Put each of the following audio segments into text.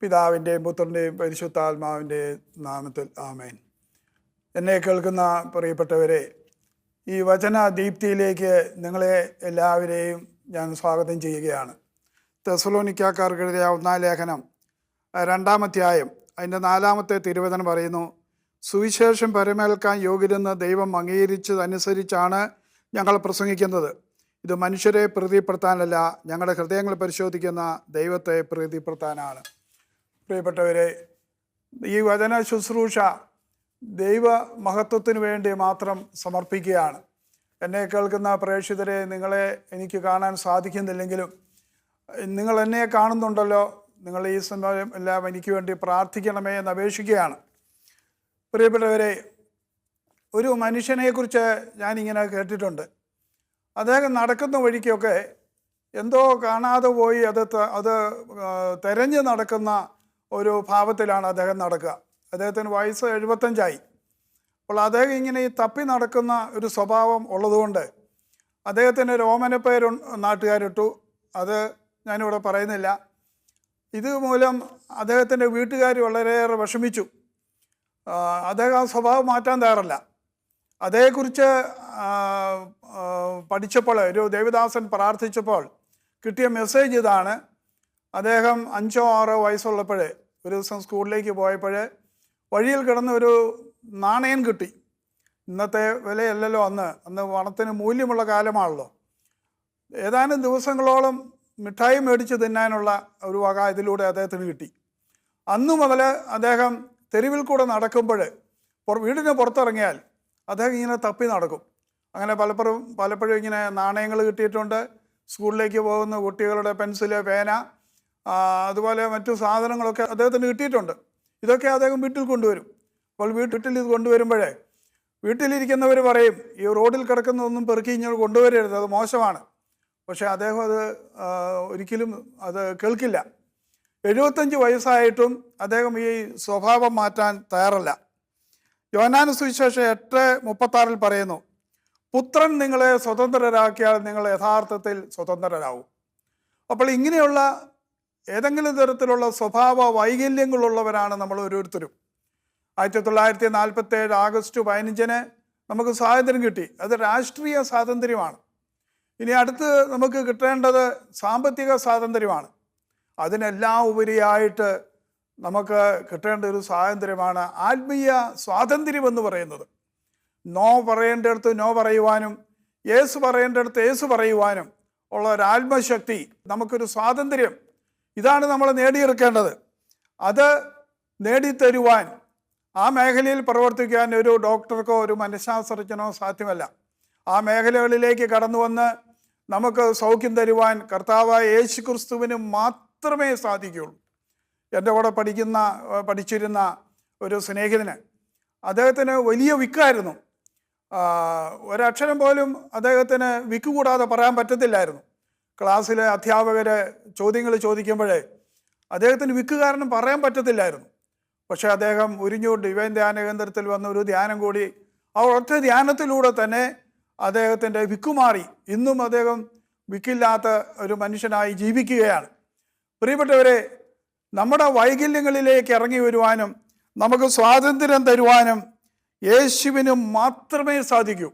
പിതാവിൻ്റെയും പുത്രൻ്റെയും പരിശുദ്ധാത്മാവിൻ്റെ നാമത്തിൽ ആമേൻ. എന്നെ കേൾക്കുന്ന പ്രിയപ്പെട്ടവരെ, ഈ വചന ദീപ്തിയിലേക്ക് നിങ്ങളെ എല്ലാവരെയും ഞാൻ സ്വാഗതം ചെയ്യുകയാണ്. തെസ്സലോനിക്കാക്കാർക്ക് എഴുതിയ 1-ാം ലേഖനം 2-ാം അധ്യായം അതിൻ്റെ 4-ാമത്തെ തിരുവചനം പറയുന്നു: സുവിശേഷം പരമേൽക്കാൻ യോഗ്യരെന്ന് ദൈവം അംഗീകരിച്ചതനുസരിച്ചാണ് ഞങ്ങൾ പ്രസംഗിക്കുന്നത്. ഇത് മനുഷ്യരെ പ്രീതിപ്പെടുത്താനല്ല, ഞങ്ങളുടെ ഹൃദയങ്ങൾ പരിശോധിക്കുന്ന ദൈവത്തെ പ്രീതിപ്പെടുത്താനാണ്. പ്രിയപ്പെട്ടവരെ, ഈ വചന ശുശ്രൂഷ ദൈവ മഹത്വത്തിന് വേണ്ടി മാത്രം സമർപ്പിക്കുകയാണ്. എന്നെ കേൾക്കുന്ന പ്രേക്ഷിതരെ, നിങ്ങളെ എനിക്ക് കാണാൻ സാധിക്കുന്നില്ലെങ്കിലും നിങ്ങൾ എന്നെ കാണുന്നുണ്ടല്ലോ. നിങ്ങൾ ഈ സമയം എല്ലാം എനിക്ക് വേണ്ടി പ്രാർത്ഥിക്കണമേ എന്ന് അപേക്ഷിക്കുകയാണ്. പ്രിയപ്പെട്ടവരെ, ഒരു മനുഷ്യനെക്കുറിച്ച് ഞാനിങ്ങനെ കേട്ടിട്ടുണ്ട്. അദ്ദേഹം നടക്കുന്ന വഴിക്കൊക്കെ എന്തോ കാണാതെ പോയി അത് തെരഞ്ഞു നടക്കുന്ന ഒരു ഭാവത്തിലാണ് അദ്ദേഹം നടക്കുക. അദ്ദേഹത്തിന് വയസ്സ് 75ആയി. അപ്പോൾ അദ്ദേഹം ഇങ്ങനെ ഈ തപ്പി നടക്കുന്ന ഒരു സ്വഭാവം ഉള്ളതുകൊണ്ട് അദ്ദേഹത്തിന് ഒരു ഓമനപ്പേര് നാട്ടുകാരിട്ടു. അത് ഞാനിവിടെ പറയുന്നില്ല. ഇതുമൂലം അദ്ദേഹത്തിൻ്റെ വീട്ടുകാർ വളരെയേറെ വിഷമിച്ചു. അദ്ദേഹം ആ സ്വഭാവം മാറ്റാൻ തയ്യാറല്ല. അതേക്കുറിച്ച് പഠിച്ചപ്പോൾ, ഒരു ദേവദാസൻ പ്രാർത്ഥിച്ചപ്പോൾ കിട്ടിയ മെസ്സേജ് ഇതാണ്: അദ്ദേഹം 5-6 വയസ്സുള്ളപ്പോൾ ഒരു ദിവസം സ്കൂളിലേക്ക് പോയപ്പോൾ വഴിയിൽ കിടന്ന് ഒരു നാണയം കിട്ടി. ഇന്നത്തെ വിലയല്ലല്ലോ അന്ന് പണത്തിന് മൂല്യമുള്ള കാലമാണല്ലോ. ഏതാനും ദിവസങ്ങളോളം മിഠായി മേടിച്ച് തിന്നാനുള്ള ഒരു വക ഇതിലൂടെ അദ്ദേഹത്തിന് കിട്ടി. അന്നു മുതൽ അദ്ദേഹം തെരുവിൽ കൂടെ നടക്കുമ്പോൾ, വീടിന് പുറത്തിറങ്ങിയാൽ അദ്ദേഹം ഇങ്ങനെ തപ്പി നടക്കും. അങ്ങനെ പലപ്പോഴും ഇങ്ങനെ നാണയങ്ങൾ കിട്ടിയിട്ടുണ്ട്. സ്കൂളിലേക്ക് പോകുന്ന കുട്ടികളുടെ പെൻസില്, പേന, അതുപോലെ മറ്റു സാധനങ്ങളൊക്കെ അദ്ദേഹത്തിന് കിട്ടിയിട്ടുണ്ട്. ഇതൊക്കെ അദ്ദേഹം വീട്ടിൽ കൊണ്ടുവരും. അപ്പോൾ വീട്ടിൽ ഇത് കൊണ്ടുവരുമ്പോഴേ വീട്ടിലിരിക്കുന്നവർ പറയും, ഈ റോഡിൽ കിടക്കുന്നതൊന്നും പെറുക്കി ഇങ്ങോട്ട് കൊണ്ടുവരരുത്, അത് മോശമാണ്. പക്ഷേ അദ്ദേഹം അത് ഒരിക്കലും അത് കേൾക്കില്ല. 75 വയസ്സായിട്ടും അദ്ദേഹം ഈ സ്വഭാവം മാറ്റാൻ തയ്യാറല്ല. യോഹന്നാൻ സുവിശേഷം 8:36 പറയുന്നു: പുത്രൻ നിങ്ങളെ സ്വതന്ത്രരാക്കിയാൽ നിങ്ങൾ യഥാർത്ഥത്തിൽ സ്വതന്ത്രരാകും. അപ്പോൾ ഇങ്ങനെയുള്ള ഏതെങ്കിലും തരത്തിലുള്ള സ്വഭാവ വൈകല്യങ്ങളുള്ളവരാണ് നമ്മൾ ഓരോരുത്തരും. 1947 ആഗസ്റ്റ് 15 നമുക്ക് സ്വാതന്ത്ര്യം കിട്ടി. അത് രാഷ്ട്രീയ സ്വാതന്ത്ര്യമാണ്. ഇനി അടുത്ത് നമുക്ക് കിട്ടേണ്ടത് സാമ്പത്തിക സ്വാതന്ത്ര്യമാണ്. അതിനെല്ലാം ഉപരിയായിട്ട് നമുക്ക് കിട്ടേണ്ട ഒരു സ്വാതന്ത്ര്യമാണ് ആത്മീയ സ്വാതന്ത്ര്യം എന്ന് പറയുന്നത്. നോ പറയേണ്ടടുത്ത് നോ പറയുവാനും യേസ് പറയേണ്ടടുത്ത് യേസ് പറയുവാനും ഉള്ള ഒരു ആത്മശക്തി, നമുക്കൊരു സ്വാതന്ത്ര്യം, ഇതാണ് നമ്മൾ നേടിയെടുക്കേണ്ടത്. അത് നേടിത്തരുവാൻ, ആ മേഖലയിൽ പ്രവർത്തിക്കാൻ ഒരു ഡോക്ടർക്കോ ഒരു മനഃശാസ്ത്രജ്ഞനോ സാധ്യമല്ല. ആ മേഖലകളിലേക്ക് കടന്നു വന്ന് നമുക്ക് സൗഖ്യം തരുവാൻ കർത്താവായ യേശു ക്രിസ്തുവിന് മാത്രമേ സാധിക്കുകയുള്ളൂ. എൻ്റെ കൂടെ പഠിച്ചിരുന്ന ഒരു സ്നേഹിതന്, അദ്ദേഹത്തിന് വലിയ വിക്കായിരുന്നു. ഒരക്ഷരം പോലും അദ്ദേഹത്തിന് വിക്ക് കൂടാതെ പറയാൻ പറ്റത്തില്ലായിരുന്നു. ക്ലാസ്സിലെ അധ്യാപകർ ചോദ്യങ്ങൾ ചോദിക്കുമ്പോഴേ അദ്ദേഹത്തിന് വിക്ക് കാരണം പറയാൻ പറ്റത്തില്ലായിരുന്നു. പക്ഷേ അദ്ദേഹം ഉരിഞ്ഞൂർ ഡിവൈൻ ധ്യാന കേന്ദ്രത്തിൽ വന്ന ഒരു ധ്യാനം കൂടി, ആ ഒറ്റ ധ്യാനത്തിലൂടെ തന്നെ അദ്ദേഹത്തിൻ്റെ വിക്ക് മാറി. ഇന്നും അദ്ദേഹം വിക്കില്ലാത്ത ഒരു മനുഷ്യനായി ജീവിക്കുകയാണ്. പ്രിയപ്പെട്ടവരെ, നമ്മുടെ വൈകല്യങ്ങളിലേക്ക് ഇറങ്ങി വരുവാനും നമുക്ക് സ്വാതന്ത്ര്യം തരുവാനും യേശുവിന് മാത്രമേ സാധിക്കൂ.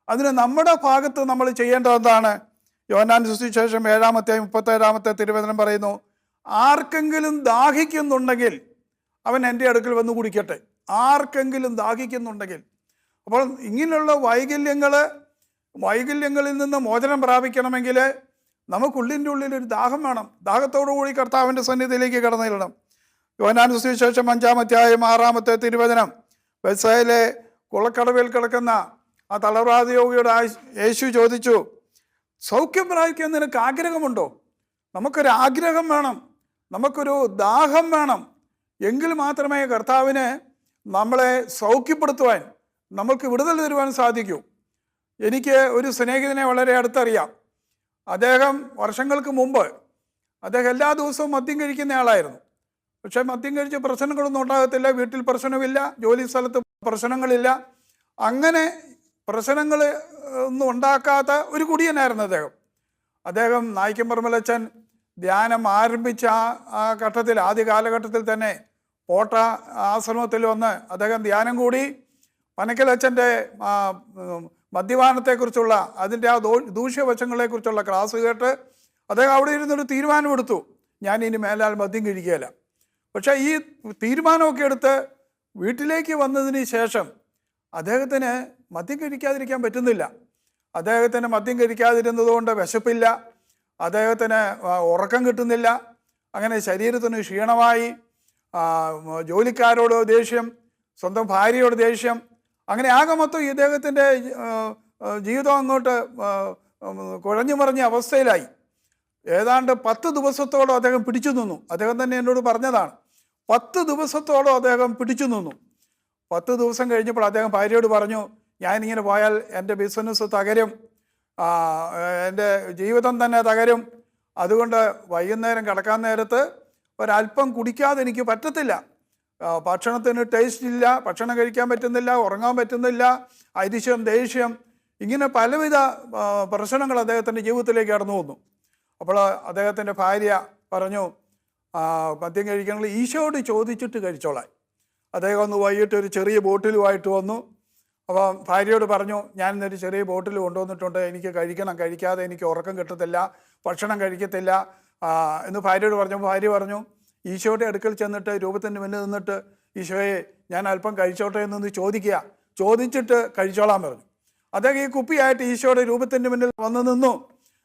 അതിന് നമ്മുടെ ഭാഗത്ത് നമ്മൾ ചെയ്യേണ്ടത് എന്താണ്? യോഹന്നാൻ സുവിശേഷം 7-ാമത്തെ തിരുവചനം പറയുന്നു: ആർക്കെങ്കിലും ദാഹിക്കുന്നുണ്ടെങ്കിൽ അവൻ എൻ്റെ അടുക്കൽ വന്ന് കുടിക്കട്ടെ. ആർക്കെങ്കിലും ദാഹിക്കുന്നുണ്ടെങ്കിൽ. അപ്പോൾ ഇങ്ങനെയുള്ള വൈകല്യങ്ങളിൽ നിന്ന് മോചനം പ്രാപിക്കണമെങ്കിൽ നമുക്കുള്ളിൻ്റെ ഉള്ളിൽ ഒരു ദാഹം വേണം. ദാഹത്തോടു കൂടി കർത്താവിൻ്റെ സന്നിധിയിലേക്ക് കടന്നു ചെല്ലണം. യോഹന്നാൻ സുവിശേഷം 5-ാം അധ്യായം 6-ാമത്തെ തിരുവചനം: ബെത്സയിലെ കുളക്കടവിൽ കിടക്കുന്ന ആ തളർവാദ യേശു ചോദിച്ചു, സൗഖ്യം പ്രാപിക്കാൻ നിനക്ക് ആഗ്രഹമുണ്ടോ? നമുക്കൊരു ആഗ്രഹം വേണം, നമുക്കൊരു ദാഹം വേണം. എങ്കിൽ മാത്രമേ കർത്താവിന് നമ്മളെ സൗഖ്യപ്പെടുത്തുവാൻ, നമുക്ക് വിടുതൽ തരുവാൻ സാധിക്കൂ. എനിക്ക് ഒരു സ്നേഹിതനെ വളരെ അടുത്തറിയാം. അദ്ദേഹം വർഷങ്ങൾക്ക് മുമ്പ് എല്ലാ ദിവസവും മദ്യം കഴിക്കുന്ന ആളായിരുന്നു. പക്ഷെ മദ്യം കഴിച്ച് പ്രശ്നങ്ങളൊന്നും ഉണ്ടാകത്തില്ല, വീട്ടിൽ പ്രശ്നമില്ല, ജോലി സ്ഥലത്ത് പ്രശ്നങ്ങളില്ല. അങ്ങനെ പ്രശ്നങ്ങൾ ഒന്നും ഉണ്ടാക്കാത്ത ഒരു കുടിയനായിരുന്നു അദ്ദേഹം. നായിക്കമ്പറമ്പലച്ചൻ ധ്യാനം ആരംഭിച്ച ആ ഘട്ടത്തിൽ, ആദ്യ കാലഘട്ടത്തിൽ തന്നെ പോട്ട ആശ്രമത്തിൽ വന്ന് അദ്ദേഹം ധ്യാനം കൂടി. പനക്കലച്ചൻ്റെ മദ്യപാനത്തെക്കുറിച്ചുള്ള അതിൻ്റെ ആ ദൂഷ്യവശങ്ങളെക്കുറിച്ചുള്ള ക്ലാസ് കേട്ട് അദ്ദേഹം അവിടെ ഇരുന്നൊരു തീരുമാനമെടുത്തു, ഞാൻ ഇനി മേലാൽ മദ്യം കഴിക്കുകയില്ല. പക്ഷേ ഈ തീരുമാനമൊക്കെ എടുത്ത് വീട്ടിലേക്ക് വന്നതിന് ശേഷം അദ്ദേഹത്തിന് മദ്യം കഴിക്കാതിരിക്കാൻ പറ്റുന്നില്ല. അദ്ദേഹത്തിന് മദ്യം കഴിക്കാതിരുന്നതുകൊണ്ട് വിശപ്പില്ല, അദ്ദേഹത്തിന് ഉറക്കം കിട്ടുന്നില്ല, അങ്ങനെ ശരീരത്തിന് ക്ഷീണമായി, ജോലിക്കാരോട് ദേഷ്യം, സ്വന്തം ഭാര്യയോട് ദേഷ്യം, അങ്ങനെ ആകെ മൊത്തം ഇദ്ദേഹത്തിൻ്റെ ജീവിതം അങ്ങോട്ട് കുഴഞ്ഞു മറിഞ്ഞ അവസ്ഥയിലായി. ഏതാണ്ട് 10 ദിവസത്തോളം അദ്ദേഹം പിടിച്ചു നിന്നു. അദ്ദേഹം തന്നെ എന്നോട് പറഞ്ഞതാണ്, 10 ദിവസത്തോളം അദ്ദേഹം പിടിച്ചു നിന്നു. 10 ദിവസം കഴിഞ്ഞപ്പോൾ അദ്ദേഹം ഭാര്യയോട് പറഞ്ഞു, ഞാനിങ്ങനെ പോയാൽ എൻ്റെ ബിസിനസ് തകരും, എൻ്റെ ജീവിതം തന്നെ തകരും, അതുകൊണ്ട് വൈകുന്നേരം കിടക്കാൻ നേരത്ത് ഒരല്പം കുടിക്കാതെ എനിക്ക് പറ്റത്തില്ല. ഭക്ഷണത്തിന് ടേസ്റ്റ് ഇല്ല, ഭക്ഷണം കഴിക്കാൻ പറ്റുന്നില്ല, ഉറങ്ങാൻ പറ്റുന്നില്ല, അരിശം, ദേഷ്യം, ഇങ്ങനെ പലവിധ പ്രശ്നങ്ങൾ അദ്ദേഹത്തിൻ്റെ ജീവിതത്തിലേക്ക് കടന്നു വന്നു. അപ്പോൾ അദ്ദേഹത്തിൻ്റെ ഭാര്യ പറഞ്ഞു, മദ്യം കഴിക്കണമെങ്കിൽ ഈശോയോട് ചോദിച്ചിട്ട് കഴിച്ചോളാം. അദ്ദേഹം ഒന്ന് വൈകിട്ട് ഒരു ചെറിയ ബോട്ടിലുമായിട്ട് വന്നു. അപ്പോൾ ഭാര്യയോട് പറഞ്ഞു, ഞാൻ ഇന്നൊരു ചെറിയ ബോട്ടിൽ കൊണ്ടുവന്നിട്ടുണ്ട്, എനിക്ക് കഴിക്കണം, കഴിക്കാതെ എനിക്ക് ഉറക്കം കിട്ടത്തില്ല, ഭക്ഷണം കഴിക്കത്തില്ല എന്ന് ഭാര്യയോട് പറഞ്ഞു. ഭാര്യ പറഞ്ഞു, ഈശോയുടെ അടുക്കൽ ചെന്നിട്ട് രൂപത്തിൻ്റെ മുന്നിൽ നിന്നിട്ട്, ഈശോയെ ഞാൻ അല്പം കഴിച്ചോട്ടെ എന്നൊന്ന് ചോദിക്കുക, ചോദിച്ചിട്ട് കഴിച്ചോളാൻ പറഞ്ഞു. അദ്ദേഹം ഈ കുപ്പിയായിട്ട് ഈശോയുടെ രൂപത്തിൻ്റെ മുന്നിൽ വന്ന് നിന്നു.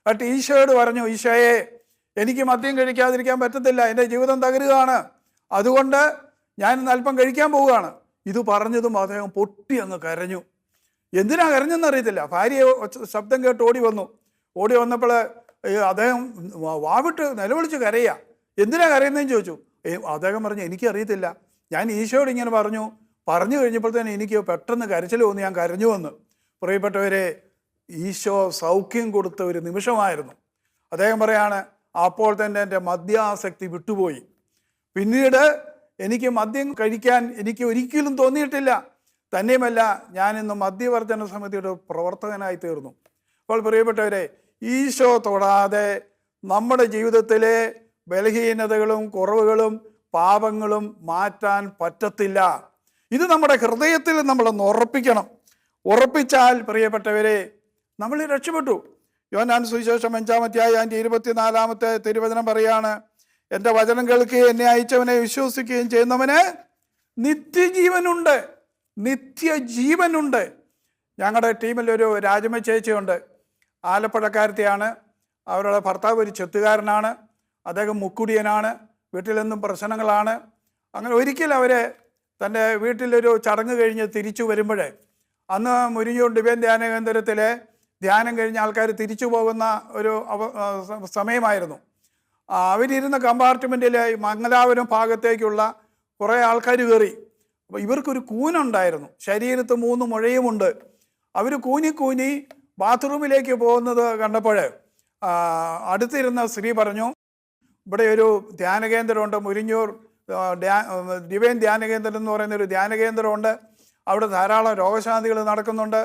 എന്നിട്ട് ഈശോയോട് പറഞ്ഞു, ഈശോയെ എനിക്ക് മദ്യം കഴിക്കാതിരിക്കാൻ പറ്റത്തില്ല, എൻ്റെ ജീവിതം തകരുകയാണ്, അതുകൊണ്ട് ഞാൻ ഇന്ന് അല്പം കഴിക്കാൻ പോവുകയാണ്. ഇത് പറഞ്ഞതും അദ്ദേഹം പൊട്ടി അങ്ങ് കരഞ്ഞു. എന്തിനാ കരഞ്ഞെന്നറിയത്തില്ല. ഭാര്യ ശബ്ദം കേട്ട് ഓടി വന്നു. ഓടി വന്നപ്പോൾ അദ്ദേഹം വാവിട്ട് നിലവിളിച്ച് കരയുക. എന്തിനാ കരയുന്നതെന്ന് ചോദിച്ചു. അദ്ദേഹം പറഞ്ഞു, എനിക്കറിയത്തില്ല, ഞാൻ ഈശോയോട് ഇങ്ങനെ പറഞ്ഞു കഴിഞ്ഞപ്പോഴത്തേന് എനിക്ക് പെട്ടെന്ന് കരച്ചിൽ തോന്നി, ഞാൻ കരഞ്ഞു വന്ന്. പ്രിയപ്പെട്ടവരെ, ഈശോ സൗഖ്യം കൊടുത്ത ഒരു നിമിഷമായിരുന്നു. അദ്ദേഹം പറയാണ്, അപ്പോൾ തന്നെ എൻ്റെ മദ്യാസക്തി വിട്ടുപോയി. പിന്നീട് എനിക്ക് മദ്യം കഴിക്കാൻ എനിക്ക് ഒരിക്കലും തോന്നിയിട്ടില്ല. തന്നെയുമല്ല, ഞാനിന്ന് മദ്യവർജന സമിതിയുടെ പ്രവർത്തകനായി തീർന്നു. അപ്പോൾ പ്രിയപ്പെട്ടവരെ, ഈശോ തൊടാതെ നമ്മുടെ ജീവിതത്തിലെ ബലഹീനതകളും കുറവുകളും പാപങ്ങളും മാറ്റാൻ പറ്റത്തില്ല. ഇത് നമ്മുടെ ഹൃദയത്തിൽ നമ്മളൊന്ന് ഉറപ്പിക്കണം. ഉറപ്പിച്ചാൽ പ്രിയപ്പെട്ടവരെ, നമ്മൾ രക്ഷപ്പെട്ടു. യോഹന്നാൻ സുവിശേഷം 5-ാം അധ്യായം 24-ാമത്തെ തിരുവചനം പറയാണ്, എൻ്റെ വചനം കേൾക്കുകയും എന്നെ അയച്ചവനെ വിശ്വസിക്കുകയും ചെയ്യുന്നവന് നിത്യജീവനുണ്ട്, നിത്യജീവനുണ്ട്. ഞങ്ങളുടെ ടീമിലൊരു രാജമ്മ ചേച്ചിയുണ്ട്, ആലപ്പുഴക്കാരത്തിയാണ്. അവരുടെ ഭർത്താവ് ഒരു ചെത്തുകാരനാണ്, അദ്ദേഹം മുക്കുടിയനാണ്, വീട്ടിൽ നിന്നും പ്രശ്നങ്ങളാണ്. അങ്ങനെ ഒരിക്കൽ അവർ തൻ്റെ വീട്ടിലൊരു ചടങ്ങ് കഴിഞ്ഞ് തിരിച്ചു വരുമ്പോഴേ, അന്ന് മുരിങ്ങൂർ ഡിവൈൻ ധ്യാന കേന്ദ്രത്തിലെ ധ്യാനം കഴിഞ്ഞ ആൾക്കാർ തിരിച്ചു പോകുന്ന ഒരു സമയമായിരുന്നു. അവരിരുന്ന കമ്പാർട്ട്മെൻറ്റിൽ മംഗലാപുരം ഭാഗത്തേക്കുള്ള കുറേ ആൾക്കാർ കയറി. അപ്പോൾ ഇവർക്കൊരു കൂനുണ്ടായിരുന്നു, ശരീരത്ത് 3 മുഴയുമുണ്ട്. അവർ കൂനി ബാത്റൂമിലേക്ക് പോകുന്നത് കണ്ടപ്പോൾ അടുത്തിരുന്ന സ്ത്രീ പറഞ്ഞു, ഇവിടെ ഒരു ധ്യാനകേന്ദ്രമുണ്ട്, മുരിങ്ങൂർ ഡിവൈൻ ധ്യാനകേന്ദ്രം എന്ന് പറയുന്ന ഒരു ധ്യാനകേന്ദ്രമുണ്ട്, അവിടെ ധാരാളം രോഗശാന്തികൾ നടക്കുന്നുണ്ട്,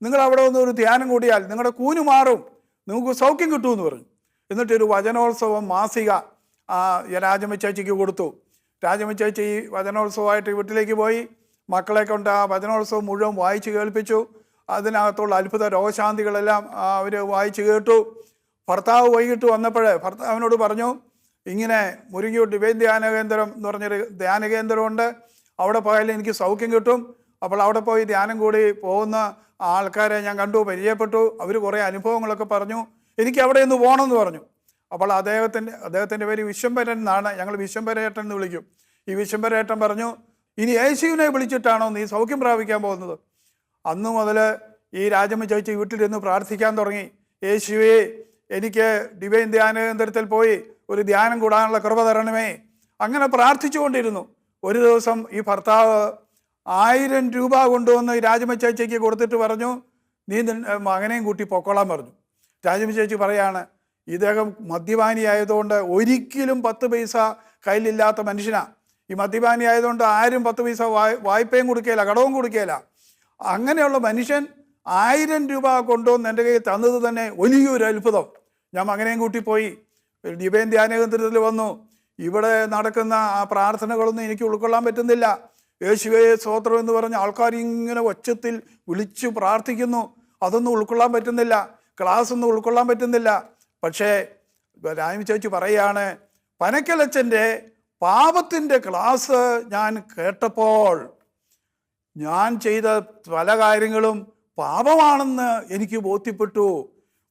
നിങ്ങൾ അവിടെ ഒന്ന് ഒരു ധ്യാനം കൂടിയാൽ നിങ്ങളുടെ കൂന് മാറും, നിങ്ങൾക്ക് സൗഖ്യം കിട്ടുമെന്ന് പറഞ്ഞു. എന്നിട്ടൊരു വചനോത്സവം മാസിക രാജമ്മ ചേച്ചിക്ക് കൊടുത്തു. രാജമ്മ ചേച്ചി ഈ വചനോത്സവമായിട്ട് വീട്ടിലേക്ക് പോയി, മക്കളെ കൊണ്ട് ആ വചനോത്സവം മുഴുവൻ വായിച്ച് കേൾപ്പിച്ചു. അതിനകത്തുള്ള അത്ഭുത രോഗശാന്തികളെല്ലാം അവർ വായിച്ച് കേട്ടു. ഭർത്താവ് വൈകിട്ട് വന്നപ്പോൾ ഭർത്താവിനോട് പറഞ്ഞു, ഇങ്ങനെ മുരിങ്ങൂർ ഡിവൈൻ ധ്യാനകേന്ദ്രം എന്ന് പറഞ്ഞൊരു ധ്യാനകേന്ദ്രമുണ്ട്, അവിടെ പോയാൽ എനിക്ക് സൗഖ്യം കിട്ടും. അപ്പോൾ അവിടെ പോയി ധ്യാനം കൂടി പോകുന്ന ആൾക്കാരെ ഞാൻ കണ്ടു, പരിചയപ്പെട്ടു, അവർ കുറേ അനുഭവങ്ങളൊക്കെ പറഞ്ഞു, എനിക്ക് അവിടെ ഒന്ന് പോകണമെന്ന് പറഞ്ഞു. അപ്പോൾ അദ്ദേഹത്തിൻ്റെ പേര് വിശ്വംഭരൻ എന്നാണ്, ഞങ്ങൾ വിശ്വംഭരേട്ടൻ എന്ന് വിളിക്കും. ഈ വിശ്വംഭരേട്ടൻ പറഞ്ഞു, ഇനി യേശുവിനെ വിളിച്ചിട്ടാണോ നീ സൗഖ്യം പ്രാപിക്കാൻ പോകുന്നത്? അന്നു മുതൽ ഈ രാജമ്മ ചേച്ചി വീട്ടിലിരുന്ന് പ്രാർത്ഥിക്കാൻ തുടങ്ങി, യേശുവേ എനിക്ക് ഡിവൈൻ ധ്യാന കേന്ദ്രത്തിൽ പോയി ഒരു ധ്യാനം കൂടാനുള്ള കൃപ തരണമേ. അങ്ങനെ പ്രാർത്ഥിച്ചുകൊണ്ടിരുന്നു. ഒരു ദിവസം ഈ ഭർത്താവ് 1000 രൂപ കൊണ്ടുവന്ന് ഈ രാജമ്മ ചേച്ചിക്ക് കൊടുത്തിട്ട് പറഞ്ഞു, നീ മകനെയും കൂട്ടി പൊക്കോളാൻ പറഞ്ഞു. രാജമ്മ ചേച്ചി പറയാണ്, ഇദ്ദേഹം മദ്യപാനിയായതുകൊണ്ട് ഒരിക്കലും 10 പൈസ കയ്യിലില്ലാത്ത മനുഷ്യനാണ്. ഈ മദ്യപാനി ആയതുകൊണ്ട് ആരും 10 പൈസ വായ്പയും കൊടുക്കുകയില്ല, കടവും കൊടുക്കുകയില്ല. അങ്ങനെയുള്ള മനുഷ്യൻ 1000 രൂപ കൊണ്ടുവന്ന് എൻ്റെ കയ്യിൽ തന്നത് തന്നെ വലിയൊരു അത്ഭുതം. ഞാൻ മകനെയും കൂട്ടി പോയി. ഡിവൈൻ ധ്യാന കേന്ദ്രത്തിൽ വന്നു. ഇവിടെ നടക്കുന്ന ആ പ്രാർത്ഥനകളൊന്നും എനിക്ക് ഉൾക്കൊള്ളാൻ പറ്റുന്നില്ല. യേശുവേ സ്തോത്രം എന്ന് പറഞ്ഞ ആൾക്കാർ ഇങ്ങനെ ഒച്ചത്തിൽ വിളിച്ചു പ്രാർത്ഥിക്കുന്നു. അതൊന്നും ഉൾക്കൊള്ളാൻ പറ്റുന്നില്ല. ക്ലാസ് ഒന്നും ഉൾക്കൊള്ളാൻ പറ്റുന്നില്ല. പക്ഷേ രാമി ചേച്ചി പറയുകയാണ്, പനക്കലച്ചൻ്റെ പാപത്തിൻ്റെ ക്ലാസ് ഞാൻ കേട്ടപ്പോൾ ഞാൻ ചെയ്ത പല കാര്യങ്ങളും പാപമാണെന്ന് എനിക്ക് ബോധ്യപ്പെട്ടു.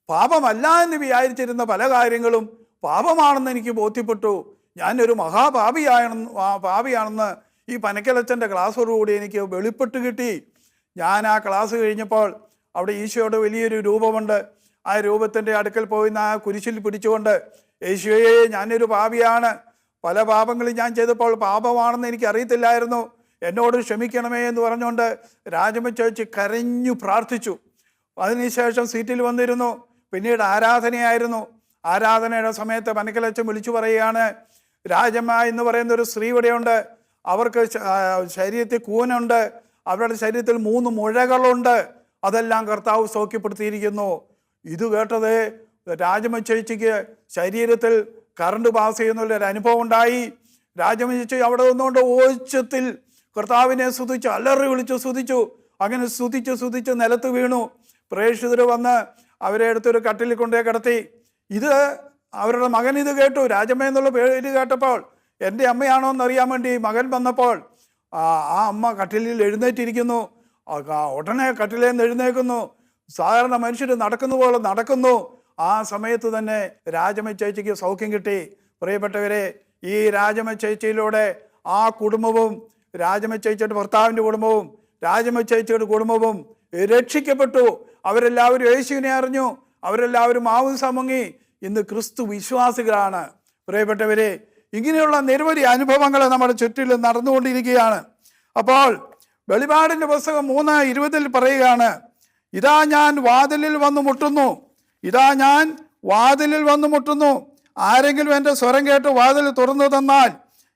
പാപമല്ല എന്ന് വിചാരിച്ചിരുന്ന പല കാര്യങ്ങളും പാപമാണെന്ന് എനിക്ക് ബോധ്യപ്പെട്ടു. ഞാനൊരു പാപിയാണെന്ന് ഈ പനക്കലച്ചൻ്റെ ക്ലാസ്സോടുകൂടി എനിക്ക് വെളിപ്പെട്ട് കിട്ടി. ഞാൻ ആ ക്ലാസ് കഴിഞ്ഞപ്പോൾ അവിടെ ഈശോയുടെ വലിയൊരു രൂപമുണ്ട്. ആ രൂപത്തിൻ്റെ അടുക്കൽ പോയി ആ കുരിശിൽ പിടിച്ചുകൊണ്ട്, യേശുവേ ഞാനൊരു പാപിയാണ്, പല പാപങ്ങളും ഞാൻ ചെയ്തപ്പോൾ പാപമാണെന്ന് എനിക്ക് അറിയത്തില്ലായിരുന്നു, എന്നോട് ക്ഷമിക്കണമേ എന്ന് പറഞ്ഞുകൊണ്ട് രാജമ്മ ചേച്ചി കരഞ്ഞു പ്രാർത്ഥിച്ചു. അതിനുശേഷം സീറ്റിൽ വന്നിരുന്നു. പിന്നീട് ആരാധനയായിരുന്നു. ആരാധനയുടെ സമയത്ത് പനക്കലച്ചൻ വിളിച്ചു പറയുകയാണ്, രാജമ്മ എന്ന് പറയുന്ന ഒരു സ്ത്രീ ഇവിടെയുണ്ട്, അവർക്ക് ശരീരത്തിൽ കൂനുണ്ട്, അവരുടെ ശരീരത്തിൽ 3 മുഴകളുണ്ട്, അതെല്ലാം കർത്താവ് സൗഖ്യപ്പെടുത്തിയിരിക്കുന്നു. ഇത് കേട്ടത് രാജമ്മ ചേച്ചിക്ക് ശരീരത്തിൽ കറണ്ട് പാസ് ചെയ്യുന്നുള്ളൊരു അനുഭവം ഉണ്ടായി. രാജമ്മ ചേച്ചി അവിടെ നിന്നുകൊണ്ട് ഓച്ചത്തിൽ കർത്താവിനെ സ്തുതിച്ചു, അലറി വിളിച്ചു സ്തുതിച്ചു. അങ്ങനെ സ്തുതിച്ച് നിലത്ത് വീണു. പ്രേക്ഷിതർ വന്ന് അവരെ അടുത്തൊരു കട്ടിലിൽ കൊണ്ടേ കിടത്തി. ഇത് അവരുടെ മകൻ ഇത് കേട്ടു. രാജമ്മ എന്നുള്ള പേര് കേട്ടപ്പോൾ എൻ്റെ അമ്മയാണോ എന്നറിയാൻ വേണ്ടി മകൻ വന്നപ്പോൾ ആ അമ്മ കട്ടിലിൽ എഴുന്നേറ്റിരിക്കുന്നു. ഉടനെ കട്ടിലിൽ നിന്ന് എഴുന്നേൽക്കുന്നു. സാധാരണ മനുഷ്യർ നടക്കുന്ന പോലെ നടക്കുന്നു. ആ സമയത്ത് തന്നെ രാജമ്മ ചേച്ചിക്ക് സൗഖ്യം കിട്ടി. പ്രിയപ്പെട്ടവരെ, ഈ രാജമ്മ ചേച്ചിയിലൂടെ ആ കുടുംബവും, രാജമ്മ ചേച്ചിയുടെ ഭർത്താവിൻ്റെ കുടുംബവും, രാജമ്മ ചേച്ചിയുടെ കുടുംബവും രക്ഷിക്കപ്പെട്ടു. അവരെല്ലാവരും യേശുവിനെ അറിഞ്ഞു. അവരെല്ലാവരും മാംസം മുങ്ങി ഇന്ന് ക്രിസ്തു വിശ്വാസികളാണ്. പ്രിയപ്പെട്ടവരെ, ഇങ്ങനെയുള്ള നിരവധി അനുഭവങ്ങൾ നമ്മുടെ ചുറ്റിലും നടന്നുകൊണ്ടിരിക്കുകയാണ്. അപ്പോൾ വെളിപാടിൻ്റെ പുസ്തകം 3:20 പറയുകയാണ്, ഇതാ ഞാൻ വാതിലിൽ വന്നു മുട്ടുന്നു, ഇതാ ഞാൻ വാതിലിൽ വന്നു മുട്ടുന്നു, ആരെങ്കിലും എൻ്റെ സ്വരം കേട്ട് വാതിൽ തുറന്നു തന്നാൽ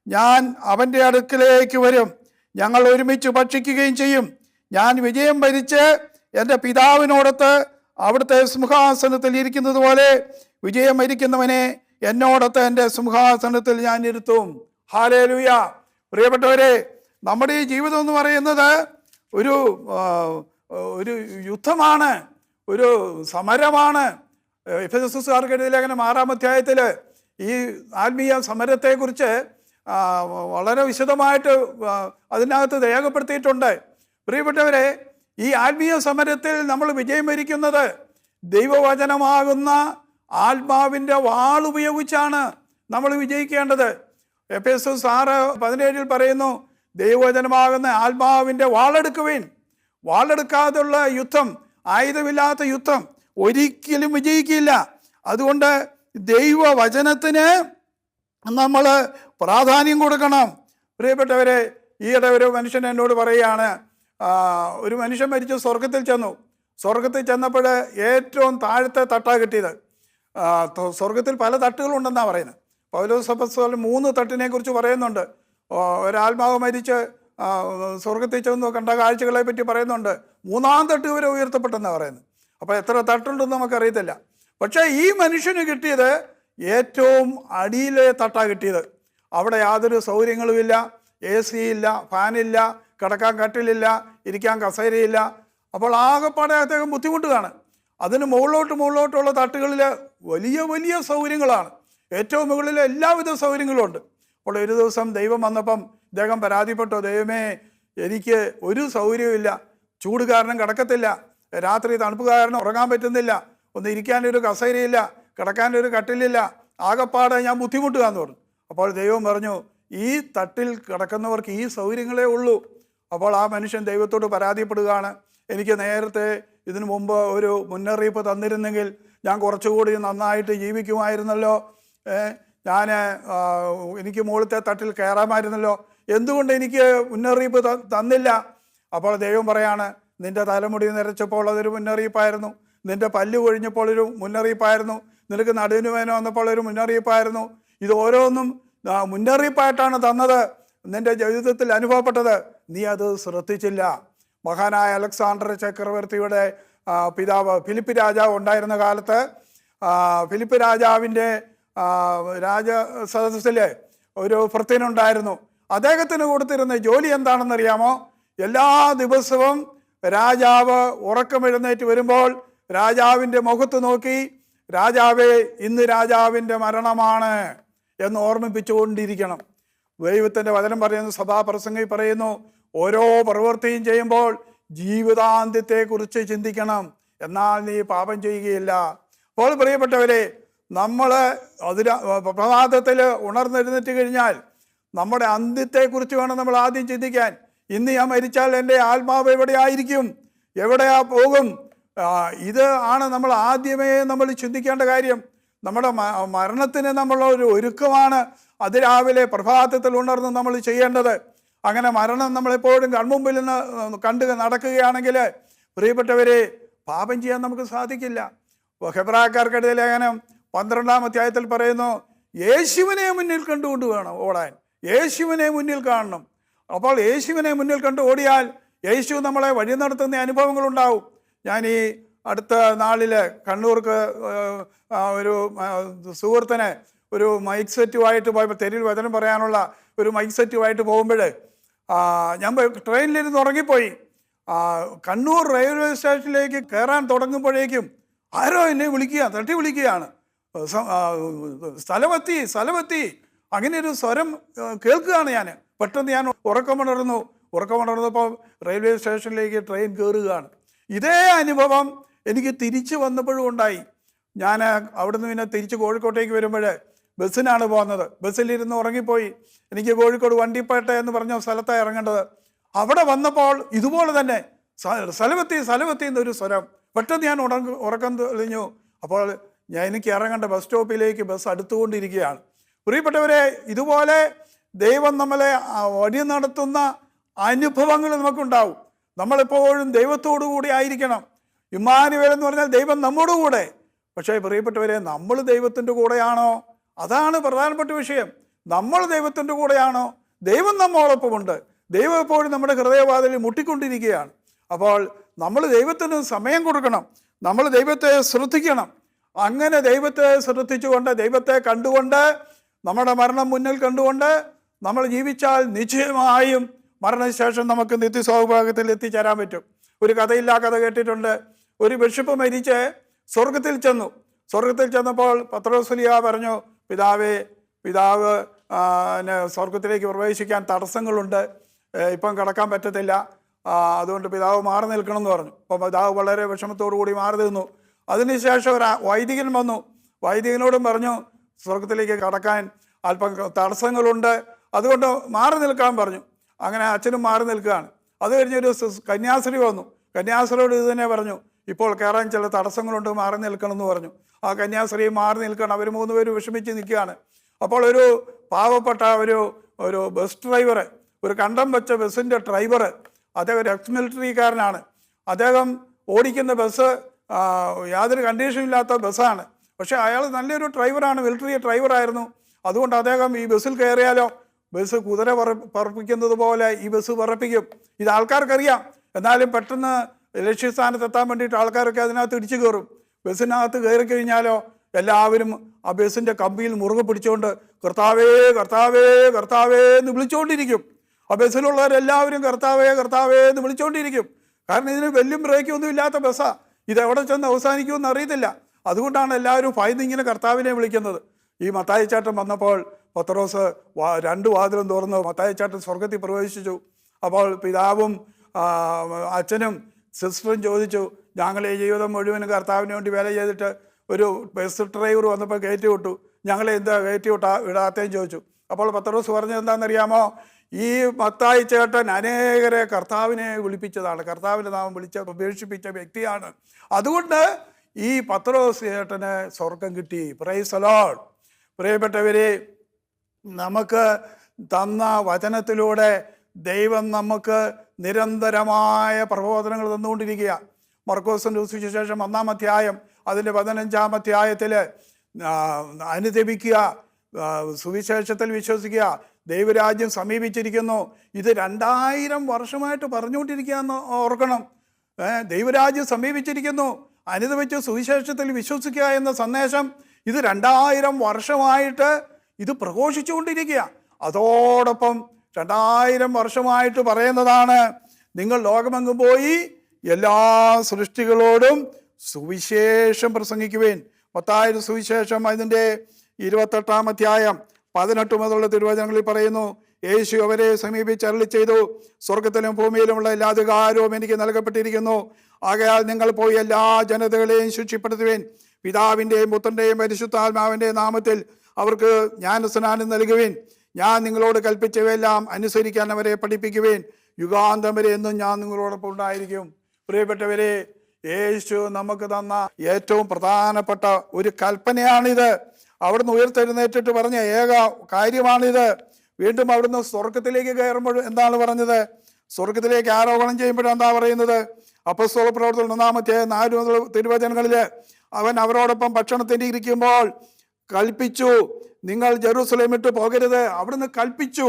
ഞാൻ അവൻ്റെ അടുക്കിലേക്ക് വരും, ഞങ്ങൾ ഒരുമിച്ച് ഭക്ഷിക്കുകയും ചെയ്യും. ഞാൻ വിജയം വരിച്ച് എൻ്റെ പിതാവിനോടൊത്ത് അവിടുത്തെ സിംഹാസനത്തിൽ ഇരിക്കുന്നത് പോലെ വിജയം വരിക്കുന്നവനെ എന്നോടൊത്ത് എൻ്റെ സിംഹാസനത്തിൽ ഞാൻ ഇരുത്തും. ഹല്ലേലൂയ. പ്രിയപ്പെട്ടവരെ, നമ്മുടെ ഈ ജീവിതം എന്ന് പറയുന്നത് ഒരു യുദ്ധമാണ്, ഒരു സമരമാണ്. എഫെസസുകാർക്ക് എഴുതിയ ലേഖനം 6-ാം അധ്യായത്തിൽ ഈ ആത്മീയ സമരത്തെക്കുറിച്ച് വളരെ വിശദമായിട്ട് അതിനകത്ത് രേഖപ്പെടുത്തിയിട്ടുണ്ട്. പ്രിയപ്പെട്ടവരെ, ഈ ആത്മീയ സമരത്തിൽ നമ്മൾ വിജയം വരിക്കുന്നത് ദൈവവചനമാകുന്ന ആത്മാവിൻ്റെ വാൾ ഉപയോഗിച്ചാണ് നമ്മൾ വിജയിക്കേണ്ടത്. എഫെസസ് 6:17 പറയുന്നു, ദൈവവചനമാകുന്ന ആത്മാവിൻ്റെ വാളെടുക്കുവിൻ. വാളെടുക്കാതുള്ള യുദ്ധം, ആയുധമില്ലാത്ത യുദ്ധം ഒരിക്കലും വിജയിക്കില്ല. അതുകൊണ്ട് ദൈവവചനത്തിന് നമ്മൾ പ്രാധാന്യം കൊടുക്കണം. പ്രിയപ്പെട്ടവരെ, ഈയിടെ ഒരു മനുഷ്യൻ എന്നോട് പറയുകയാണ്, ഒരു മനുഷ്യൻ മരിച്ച് സ്വർഗത്തിൽ ചെന്നു. സ്വർഗത്തിൽ ചെന്നപ്പോൾ ഏറ്റവും താഴത്തെ തട്ടാണ് കിട്ടിയത്. സ്വർഗത്തിൽ പല തട്ടുകളുണ്ടെന്നാണ് പറയുന്നത്. പൗലോസ് അപ്പോസ്തലൻ 3 തട്ടിനെ കുറിച്ച് പറയുന്നുണ്ട്. ഒരാത്മാവ് മരിച്ച് സ്വർഗത്തിൽ ചെന്ന് കണ്ട കാഴ്ചകളെ പറ്റി പറയുന്നുണ്ട്. 3-ാം തട്ട് വരെ ഉയർത്തപ്പെട്ടെന്നാണ് പറയുന്നത്. അപ്പോൾ എത്ര തട്ടുണ്ടെന്ന് നമുക്കറിയത്തില്ല. പക്ഷേ ഈ മനുഷ്യന് കിട്ടിയത് ഏറ്റവും അടിയിലെ തട്ടാണ് കിട്ടിയത്. അവിടെ യാതൊരു സൗകര്യങ്ങളുമില്ല, AC ഇല്ല, ഫാനില്ല, കിടക്കാൻ കട്ടിലില്ല, ഇരിക്കാൻ കസേരയില്ല. അപ്പോൾ ആകെപ്പാടെ അദ്ദേഹം ബുദ്ധിമുട്ടുകയാണ്. അതിന് മുകളിലോട്ടുള്ള തട്ടുകളിൽ വലിയ വലിയ സൗകര്യങ്ങളാണ്. ഏറ്റവും മുകളിൽ എല്ലാവിധ സൗകര്യങ്ങളും ഉണ്ട്. അപ്പോൾ ഒരു ദിവസം ദൈവം വന്നപ്പം ഇദ്ദേഹം പരാതിപ്പെട്ടു, ദൈവമേ, എനിക്ക് ഒരു സൗകര്യമില്ല, ചൂട് കാരണം കിടക്കത്തില്ല, രാത്രി തണുപ്പ് കാരണം ഉറങ്ങാൻ പറ്റുന്നില്ല, ഒന്ന് ഇരിക്കാനൊരു കസേരയില്ല, കിടക്കാനൊരു കട്ടിലില്ല, ആകെപ്പാടെ ഞാൻ ബുദ്ധിമുട്ടുകയെന്ന് പറഞ്ഞു. അപ്പോൾ ദൈവം പറഞ്ഞു, ഈ തട്ടിൽ കിടക്കുന്നവർക്ക് ഈ സൗകര്യങ്ങളേ ഉള്ളൂ. അപ്പോൾ ആ മനുഷ്യൻ ദൈവത്തോട് പരാതിപ്പെടുകയാണ്, എനിക്ക് നേരത്തെ ഇതിനു മുമ്പ് ഒരു മുന്നറിയിപ്പ് തന്നിരുന്നെങ്കിൽ ഞാൻ കുറച്ചുകൂടി നന്നായിട്ട് ജീവിക്കുമായിരുന്നല്ലോ, എനിക്ക് മുകളിലത്തെ തട്ടിൽ കയറാമായിരുന്നല്ലോ, എന്തുകൊണ്ട് എനിക്ക് മുന്നറിയിപ്പ് തന്നില്ല? അപ്പോൾ ദൈവം പറയാണ്, നിൻ്റെ തലമുടി നിറച്ചപ്പോൾ അതൊരു മുന്നറിയിപ്പായിരുന്നു, നിൻ്റെ പല്ല് കൊഴിഞ്ഞപ്പോൾ ഒരു മുന്നറിയിപ്പായിരുന്നു, നിനക്ക് നടുവിനുവേന വന്നപ്പോൾ ഒരു മുന്നറിയിപ്പായിരുന്നു. ഇത് ഓരോന്നും മുന്നറിയിപ്പായിട്ടാണ് തന്നത്, നിൻ്റെ ജീവിതത്തിൽ അനുഭവപ്പെട്ടത്, നീ അത് ശ്രദ്ധിച്ചില്ല. മഹാനായ അലക്സാണ്ടർ ചക്രവർത്തിയുടെ പിതാവ് ഫിലിപ്പ് രാജാവ് ഉണ്ടായിരുന്ന കാലത്ത് ഫിലിപ്പ് രാജാവിൻ്റെ രാജ സദസ്സിലെ ഒരു ഭൃത്യനുണ്ടായിരുന്നു. അദ്ദേഹത്തിന് കൊടുത്തിരുന്ന ജോലി എന്താണെന്നറിയാമോ? എല്ലാ ദിവസവും രാജാവ് ഉറക്കമെഴുന്നേറ്റ് വരുമ്പോൾ രാജാവിൻ്റെ മുഖത്ത് നോക്കി, രാജാവേ, ഇന്ന് രാജാവിൻ്റെ മരണമാണ് എന്ന് ഓർമ്മിപ്പിച്ചുകൊണ്ടിരിക്കണം. ദൈവത്തിൻ്റെ വചനം പറയുന്നു, സഭാപ്രസംഗി പറയുന്നു, ഓരോ പ്രവൃത്തിയും ചെയ്യുമ്പോൾ ജീവിതാന്ത്യത്തെക്കുറിച്ച് ചിന്തിക്കണം, എന്നാൽ നീ പാപം ചെയ്യുകയില്ല. അപ്പോൾ പ്രിയപ്പെട്ടവരെ, നമ്മൾ പ്രഭാതത്തിൽ ഉണർന്നെഴുന്നേറ്റ് കഴിഞ്ഞാൽ നമ്മുടെ അന്ത്യത്തെക്കുറിച്ച് വേണം നമ്മൾ ആദ്യം ചിന്തിക്കാൻ. ഇന്ന് ഞാൻ മരിച്ചാൽ എൻ്റെ ആത്മാവ് എവിടെയായിരിക്കും, എവിടെയാ പോകും? ഇത് ആണ് നമ്മൾ ആദ്യമേ നമ്മൾ ചിന്തിക്കേണ്ട കാര്യം. നമ്മുടെ മരണത്തിന് നമ്മൾ ഒരു ഒരുക്കമാണ് അതിരാവിലെ പ്രഭാതത്തിൽ ഉണർന്ന് നമ്മൾ ചെയ്യേണ്ടത്. അങ്ങനെ മരണം നമ്മളെപ്പോഴും കൺമുമ്പിൽ നിന്ന് കണ്ട് നടക്കുകയാണെങ്കിൽ പ്രിയപ്പെട്ടവരെ, പാപം ചെയ്യാൻ നമുക്ക് സാധിക്കില്ല. ഹെബ്രായർക്കെഴുതിയ ലേഖനം 12-ാം അധ്യായത്തിൽ പറയുന്നു, യേശുവിനെ മുന്നിൽ കണ്ടുകൊണ്ട് വേണം ഓടാൻ. യേശുവിനെ മുന്നിൽ കാണണം. അപ്പോൾ യേശുവിനെ മുന്നിൽ കണ്ട് ഓടിയാൽ യേശു നമ്മളെ വഴി നടത്തുന്ന അനുഭവങ്ങളുണ്ടാവും. ഞാൻ ഈ അടുത്ത നാളിൽ കണ്ണൂർക്ക് ഒരു സുഹൃത്തിനെ ഒരു മൈക്ക് സെറ്റുമായിട്ട് പോയപ്പോൾ, തെരുവിൽ വചനം പറയാനുള്ള ഒരു മൈക്ക് സെറ്റുമായിട്ട് പോകുമ്പോൾ ഞാൻ ട്രെയിനിലിരുന്ന് ഉറങ്ങിപ്പോയി. കണ്ണൂർ റെയിൽവേ സ്റ്റേഷനിലേക്ക് കയറാൻ തുടങ്ങുമ്പോഴേക്കും ആരോ എന്നെ തട്ടി വിളിക്കുകയാണ്, സ്ഥലമെത്തി. അങ്ങനെ ഒരു സ്വരം കേൾക്കുകയാണ്. ഞാൻ പെട്ടെന്ന് ഞാൻ ഉറക്കമുണർന്നപ്പോൾ റെയിൽവേ സ്റ്റേഷനിലേക്ക് ട്രെയിൻ കയറുകയാണ്. ഇതേ അനുഭവം എനിക്ക് തിരിച്ചു വന്നപ്പോഴും ഉണ്ടായി. ഞാൻ അവിടുന്ന് പിന്നെ തിരിച്ച് കോഴിക്കോട്ടേക്ക് വരുമ്പോൾ ബസ്സിനാണ് പോകുന്നത്. ബസ്സിലിരുന്ന് ഉറങ്ങിപ്പോയി. എനിക്ക് കോഴിക്കോട് വണ്ടിപ്പേട്ട എന്ന് പറഞ്ഞ സ്ഥലത്താണ് ഇറങ്ങേണ്ടത്. അവിടെ വന്നപ്പോൾ ഇതുപോലെ തന്നെ സ്ഥലമെത്തി എന്നൊരു സ്വരം. പെട്ടെന്ന് ഞാൻ ഉറക്കം തെളിഞ്ഞു. അപ്പോൾ എനിക്ക് ഇറങ്ങേണ്ട ബസ് സ്റ്റോപ്പിലേക്ക് ബസ് അടുത്തുകൊണ്ടിരിക്കുകയാണ്. പ്രിയപ്പെട്ടവരെ, ഇതുപോലെ ദൈവം നമ്മളെ വഴി നടത്തുന്ന അനുഭവങ്ങൾ നമുക്കുണ്ടാവും. നമ്മളെപ്പോഴും ദൈവത്തോടു കൂടി ആയിരിക്കണം. ഇമ്മാനുവേൽ എന്ന് പറഞ്ഞാൽ ദൈവം നമ്മോട് കൂടെ. പക്ഷേ പ്രിയപ്പെട്ടവരെ, നമ്മൾ ദൈവത്തിൻ്റെ കൂടെയാണോ? അതാണ് പ്രധാനപ്പെട്ട വിഷയം. നമ്മൾ ദൈവത്തിൻ്റെ കൂടെയാണോ? ദൈവം നമ്മോടൊപ്പമുണ്ട്. ദൈവം എപ്പോഴും നമ്മുടെ ഹൃദയവാതിലിൽ മുട്ടിക്കൊണ്ടിരിക്കുകയാണ്. അപ്പോൾ നമ്മൾ ദൈവത്തിന് സമയം കൊടുക്കണം. നമ്മൾ ദൈവത്തെ ശ്രദ്ധിക്കണം. അങ്ങനെ ദൈവത്തെ ശ്രദ്ധിച്ചുകൊണ്ട്, ദൈവത്തെ കണ്ടുകൊണ്ട്, നമ്മുടെ മരണം മുന്നിൽ കണ്ടുകൊണ്ട് നമ്മൾ ജീവിച്ചാൽ നിശ്ചയമായും മരണശേഷം നമുക്ക് നിത്യസൗഭാഗ്യത്തിൽ എത്തിച്ചേരാൻ പറ്റും. ഒരു കഥയില്ലാ കഥ കേട്ടിട്ടുണ്ട്. ഒരു ബിഷപ്പ് മരിച്ച് സ്വർഗത്തിൽ ചെന്നപ്പോൾ പത്രോസ്ലിയ പറഞ്ഞു, പിതാവ് സ്വർഗത്തിലേക്ക് പ്രവേശിക്കാൻ തടസ്സങ്ങളുണ്ട്, ഇപ്പം കടക്കാൻ പറ്റത്തില്ല, അതുകൊണ്ട് പിതാവ് മാറി നിൽക്കണം എന്ന് പറഞ്ഞു. അപ്പോൾ പിതാവ് വളരെ വിഷമത്തോടു കൂടി മാറി നിന്നു. അതിനുശേഷം ഒരു വൈദികൻ വന്നു. വൈദികനോടും പറഞ്ഞു, സ്വർഗത്തിലേക്ക് കടക്കാൻ അല്പം തടസ്സങ്ങളുണ്ട്, അതുകൊണ്ട് മാറി നിൽക്കാൻ പറഞ്ഞു. അങ്ങനെ അച്ഛനും മാറി നിൽക്കുകയാണ്. അത് കഴിഞ്ഞൊരു കന്യാസ്ത്രീ വന്നു. കന്യാസ്ത്രീയോട് ഇത് തന്നെ പറഞ്ഞു, ഇപ്പോൾ കയറാൻ ചില തടസ്സങ്ങളുണ്ട്, മാറി നിൽക്കണം എന്ന് പറഞ്ഞു. ആ കന്യാസ്ത്രീ മാറി നിൽക്കണം. അവർ 3 പേരും വിഷമിച്ച് നിൽക്കുകയാണ്. അപ്പോൾ ഒരു പാവപ്പെട്ട ഒരു ബസ് ഡ്രൈവർ, ഒരു കണ്ടം വെച്ച ബസ്സിൻ്റെ ഡ്രൈവർ, അദ്ദേഹം ഒരു എക്സ് മിലിറ്ററിക്കാരനാണ്. അദ്ദേഹം ഓടിക്കുന്ന ബസ് യാതൊരു കണ്ടീഷനും ഇല്ലാത്ത ബസ്സാണ്. പക്ഷേ അയാൾ നല്ലൊരു ഡ്രൈവറാണ്, മിലിറ്ററി ഡ്രൈവറായിരുന്നു. അതുകൊണ്ട് അദ്ദേഹം ഈ ബസ്സിൽ കയറിയാലോ ബസ് കുതിര പറപ്പിക്കുന്നത് പോലെ ഈ ബസ് പറപ്പിക്കും. ഇത് ആൾക്കാർക്കറിയാം. എന്നാലും പെട്ടെന്ന് ലക്ഷ്യസ്ഥാനത്ത് എത്താൻ വേണ്ടിയിട്ട് ആൾക്കാരൊക്കെ അതിനകത്ത് ഇടിച്ചു കയറും. ബസ്സിനകത്ത് കയറി കഴിഞ്ഞാലോ എല്ലാവരും ആ ബസ്സിൻ്റെ കമ്പിയിൽ മുറുകെ പിടിച്ചുകൊണ്ട് കർത്താവേ കർത്താവേ കർത്താവേ എന്ന് വിളിച്ചുകൊണ്ടിരിക്കും. ആ ബസ്സിലുള്ളവരെല്ലാവരും കർത്താവേ കർത്താവേ എന്ന് വിളിച്ചുകൊണ്ടിരിക്കും. കാരണം ഇതിന് വലിയ ബ്രേക്കൊന്നും ഇല്ലാത്ത ബസ്സാണ്. ഇതെവിടെ ചെന്ന് അവസാനിക്കുമെന്ന് അറിയത്തില്ല. അതുകൊണ്ടാണ് എല്ലാവരും ഭയന്ന് ഇങ്ങനെ കർത്താവിനെ വിളിക്കുന്നത്. ഈ മത്തായിച്ചാട്ടം വന്നപ്പോൾ പത്രോസ് 2 വാതിലും തുറന്ന് മത്തായിച്ചാട്ടൻ സ്വർഗത്തിൽ പ്രവേശിച്ചു. അപ്പോൾ പിതാവും അച്ഛനും സിസ്റ്ററും ചോദിച്ചു, ഞങ്ങൾ ഈ ജീവിതം മുഴുവനും കർത്താവിന് വേണ്ടി വേല ചെയ്തിട്ട് ഒരു ബസ് ഡ്രൈവർ വന്നപ്പോൾ കയറ്റി വിട്ടു, ഞങ്ങളെ എന്താ കയറ്റി വിടാത്തേന്ന് ചോദിച്ചു. അപ്പോൾ പത്രോസ് പറഞ്ഞത് എന്താണെന്നറിയാമോ? ഈ മത്തായി ചേട്ടൻ അനേകരെ കർത്താവിനെ വിളിപ്പിച്ചതാണ്, കർത്താവിൻ്റെ നാമം ഉപേക്ഷിപ്പിച്ച വ്യക്തിയാണ്. അതുകൊണ്ട് ഈ പത്രോസ് ചേട്ടന് സ്വർഗം കിട്ടി. Praise the Lord. പ്രിയപ്പെട്ടവരെ, നമുക്ക് തന്ന വചനത്തിലൂടെ ദൈവം നമുക്ക് നിരന്തരമായ പ്രബോധനങ്ങൾ തന്നുകൊണ്ടിരിക്കുക. മർക്കോസിൻ്റെ സുവിശേഷം 1-ാം അധ്യായം അതിൻ്റെ 15-ാം അധ്യായത്തിൽ അനുദപിക്കുക, സുവിശേഷത്തിൽ വിശ്വസിക്കുക, ദൈവരാജ്യം സമീപിച്ചിരിക്കുന്നു. ഇത് 2000 വർഷമായിട്ട് പറഞ്ഞുകൊണ്ടിരിക്കുകയെന്ന് ഓർക്കണം. ദൈവരാജ്യം സമീപിച്ചിരിക്കുന്നു, അനുദപിച്ച് സുവിശേഷത്തിൽ വിശ്വസിക്കുക എന്ന സന്ദേശം ഇത് 2000 വർഷമായിട്ട് ഇത് പ്രഘോഷിച്ചുകൊണ്ടിരിക്കുക. അതോടൊപ്പം 2000 വർഷമായിട്ട് പറയുന്നതാണ്, നിങ്ങൾ ലോകമെങ്ങും പോയി എല്ലാ സൃഷ്ടികളോടും സുവിശേഷം പ്രസംഗിക്കുവേൻ. മത്തായിയുടെ സുവിശേഷം അതിൻ്റെ 28-ാം അധ്യായം 18 മുതലുള്ള തിരുവചനങ്ങളിൽ പറയുന്നു, യേശു അവരെ സമീപിച്ച് അരുളി ചെയ്തു, സ്വർഗത്തിലും ഭൂമിയിലുമുള്ള എല്ലാ അധികാരവും എനിക്ക് നൽകപ്പെട്ടിരിക്കുന്നു. ആകയാൽ നിങ്ങൾ പോയി എല്ലാ ജനതകളെയും ശിക്ഷിപ്പെടുത്തുവേൻ. പിതാവിൻ്റെയും പുത്രൻ്റെയും പരിശുദ്ധാത്മാവിൻ്റെ നാമത്തിൽ അവർക്ക് ജ്ഞാനസ്നാനം നൽകുവേൻ. ഞാൻ നിങ്ങളോട് കൽപ്പിച്ചവയെല്ലാം അനുസരിക്കാൻ അവരെ പഠിപ്പിക്കുവേൻ. യുഗാന്തം വരെ എന്നും ഞാൻ നിങ്ങളോടൊപ്പം ഉണ്ടായിരിക്കും. പ്രിയപ്പെട്ടവരെ, യേശു നമുക്ക് തന്ന ഏറ്റവും പ്രധാനപ്പെട്ട ഒരു കൽപ്പനയാണിത്. അവിടുന്ന് ഉയർത്തെഴുന്നേറ്റിട്ട് പറഞ്ഞ ഏക കാര്യമാണിത്. വീണ്ടും അവിടുന്ന് സ്വർഗത്തിലേക്ക് കയറുമ്പോൾ എന്താണ് പറഞ്ഞത്? സ്വർഗത്തിലേക്ക് ആരോഹണം ചെയ്യുമ്പോഴെന്താ പറയുന്നത്? അപ്പോസ്തല പ്രവർത്തനം 1-ാം 4 തിരുവചനങ്ങളിൽ അവൻ അവരോടൊപ്പം ഭക്ഷണത്തിന് ഇരിക്കുമ്പോൾ കൽപ്പിച്ചു, നിങ്ങൾ ജെറൂസലേം വിട്ട് പോകരുത്. അവിടുന്ന് കൽപ്പിച്ചു,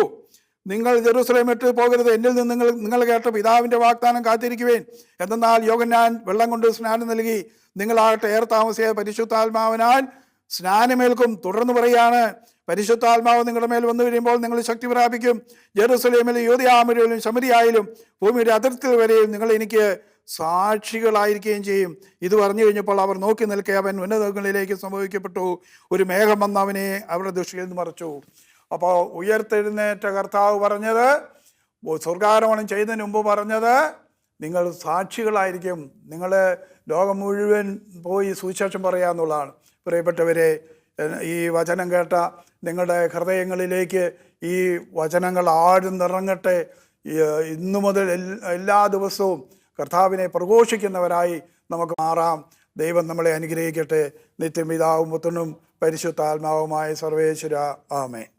നിങ്ങൾ ജെറൂസലേം വിട്ട് പോകരുത്. എന്നിൽ നിന്ന് നിങ്ങൾ കേട്ട പിതാവിൻ്റെ വാഗ്ദാനം കാത്തിരിക്കുവേൻ. എന്നാൽ യോഹന്നാൻ വെള്ളം കൊണ്ട് സ്നാനം നൽകി, നിങ്ങളാകട്ടെ ഏറെ താമസിയാതെ പരിശുദ്ധാത്മാവിനാൽ സ്നാനമേൽക്കും. തുടർന്ന് പറയാണ്, പരിശുദ്ധാത്മാവ് നിങ്ങളുടെ മേൽ വന്നു കഴിയുമ്പോൾ നിങ്ങൾ ശക്തി പ്രാപിക്കും. ജെറൂസലേമിലും യൂദയായിലും ശമരിയായാലും ഭൂമിയുടെ അതിർത്തികൾ വരെയും നിങ്ങൾ എനിക്ക് സാക്ഷികളായിരിക്കുകയും ചെയ്യും. ഇത് പറഞ്ഞു കഴിഞ്ഞപ്പോൾ അവർ നോക്കി നിൽക്കെ അവൻ ഉന്നതങ്ങളിലേക്ക് സംഭവിക്കപ്പെട്ടു. ഒരു മേഘം വന്ന് അവനെ അവരുടെ ദൃഷ്ടിയിൽ നിന്ന് മറച്ചു. അപ്പോൾ ഉയർത്തെഴുന്നേറ്റ കർത്താവ് പറഞ്ഞത്, സ്വർഗാരോഹണം ചെയ്യുന്നതിന് മുമ്പ് പറഞ്ഞത്, നിങ്ങൾ സാക്ഷികളായിരിക്കും. നിങ്ങൾ ലോകം മുഴുവൻ പോയി സുവിശേഷം പറയാന്നുള്ളതാണ്. പ്രിയപ്പെട്ടവരെ, ഈ വചനം കേട്ട നിങ്ങളുടെ ഹൃദയങ്ങളിലേക്ക് ഈ വചനങ്ങൾ ആഴ്ന്നിറങ്ങട്ടെ. ഇന്നു മുതൽ എല്ലാ ദിവസവും കർത്താവിനെ പ്രഘോഷിക്കുന്നവരായി നമുക്ക് മാറാം. ദൈവം നമ്മളെ അനുഗ്രഹിക്കട്ടെ. നിത്യപിതാവും പുത്രനും പരിശുദ്ധാത്മാവുമായ സർവേശ്വര. ആമേൻ.